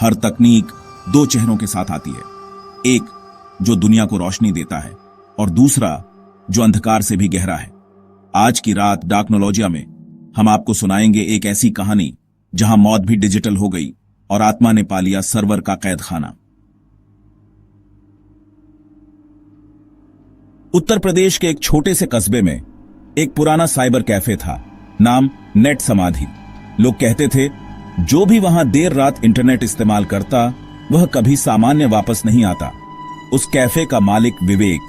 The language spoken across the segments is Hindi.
हर तकनीक दो चेहरों के साथ आती है, एक जो दुनिया को रोशनी देता है और दूसरा जो अंधकार से भी गहरा है। आज की रात डार्कनोलॉजिया में हम आपको सुनाएंगे एक ऐसी कहानी जहां मौत भी डिजिटल हो गई और आत्मा ने पा लिया सर्वर का कैद खाना। उत्तर प्रदेश के एक छोटे से कस्बे में एक पुराना साइबर कैफे था, नाम नेट समाधि। लोग कहते थे जो भी वहां देर रात इंटरनेट इस्तेमाल करता वह कभी सामान्य वापस नहीं आता। उस कैफे का मालिक विवेक,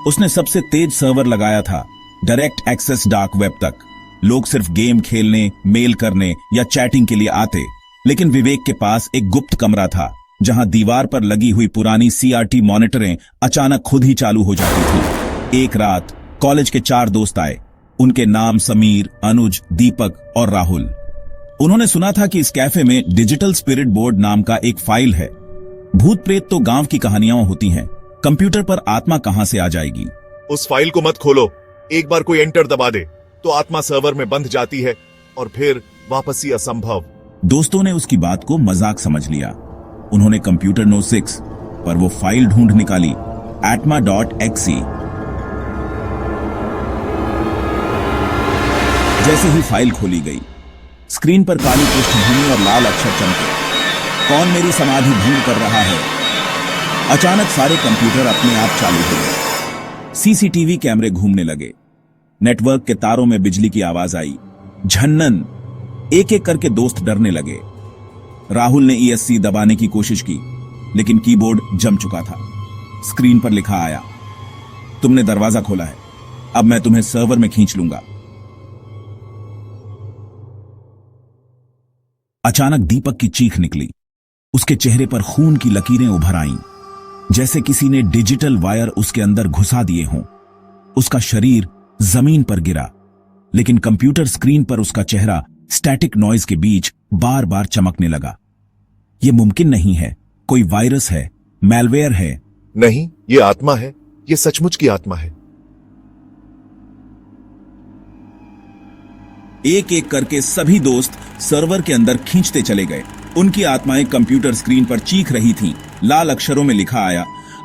उसने सबसे तेज सर्वर लगाया था, डायरेक्ट एक्सेस डार्क वेब तक। लोग सिर्फ गेम खेलने, मेल करने या चैटिंग के लिए आते, लेकिन विवेक के पास एक गुप्त कमरा था जहां दीवार पर लगी हुई पुरानी CRT मॉनिटरें अचानक खुद ही चालू हो जाती थी। एक रात कॉलेज के 4 दोस्त आए। उनके नाम समीर, अनुज, दीपक और राहुल। उन्होंने सुना था कि इस कैफे में डिजिटल स्पिरिट बोर्ड नाम का एक फाइल है। भूत प्रेत तो गांव की कहानियां होती हैं, कंप्यूटर पर आत्मा कहां से आ जाएगी। उस फाइल को मत खोलो, एक बार कोई एंटर दबा दे तो आत्मा सर्वर में बंध जाती है और फिर वापसी असंभव। दोस्तों ने उसकी बात को मजाक समझ लिया। उन्होंने कंप्यूटर नो 6 पर वो फाइल ढूंढ निकाली, atma.exe। जैसे ही फाइल खोली गई, स्क्रीन पर काली पृष्ठभूमि और लाल अक्षर चमके। कौन मेरी समाधि भंग कर रहा है? अचानक सारे कंप्यूटर अपने आप चालू हो गए। CCTV कैमरे घूमने लगे। नेटवर्क के तारों में बिजली की आवाज आई। झन्नन। एक एक करके दोस्त डरने लगे। राहुल ने ESC दबाने की कोशिश की, लेकिन कीबोर्ड जम चुका था। स्क्रीन पर लिखा आया, तुमने दरवाजा खोला है, अब मैं तुम्हें सर्वर में खींच लूंगा। अचानक दीपक की चीख निकली। उसके चेहरे पर खून की लकीरें उभर आईं, जैसे किसी ने डिजिटल वायर उसके अंदर घुसा दिए हों। उसका शरीर जमीन पर गिरा, लेकिन कंप्यूटर स्क्रीन पर उसका चेहरा स्टैटिक नॉइज के बीच बार बार चमकने लगा। यह मुमकिन नहीं है, कोई वायरस है, मैलवेयर है। नहीं, ये आत्मा है, ये सचमुच की आत्मा है। एक एक करके सभी दोस्त सर्वर के अंदर खींचते चले गए। उनकी आत्माएं कंप्यूटर स्क्रीन पर चीख रही थीं। लाल अक्षरों में लिखा आया,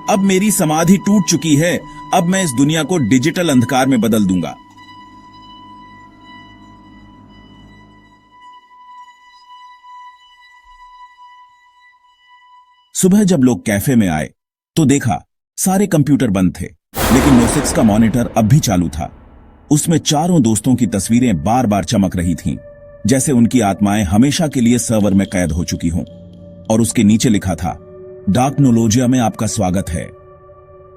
अब मेरी समाधि टूट चुकी है, अब मैं इस दुनिया को डिजिटल अंधकार में बदल दूंगा। सुबह जब लोग कैफे में आए तो देखा सारे कंप्यूटर बंद थे, लेकिन नो 6 का मॉनिटर अब भी चालू था। उसमें चारों दोस्तों की तस्वीरें बार बार चमक रही थीं, जैसे उनकी आत्माएं हमेशा के लिए सर्वर में कैद हो चुकी हों। और उसके नीचे लिखा था, डार्कनोलॉजिया में आपका स्वागत है।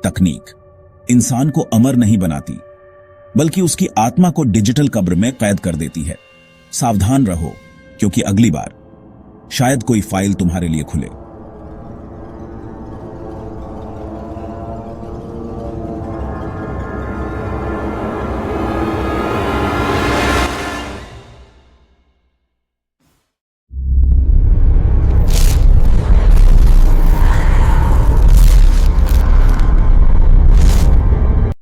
तकनीक इंसान को अमर नहीं बनाती, बल्कि उसकी आत्मा को डिजिटल कब्र में कैद कर देती है। सावधान रहो, क्योंकि अगली बार शायद कोई फाइल तुम्हारे लिए खुले।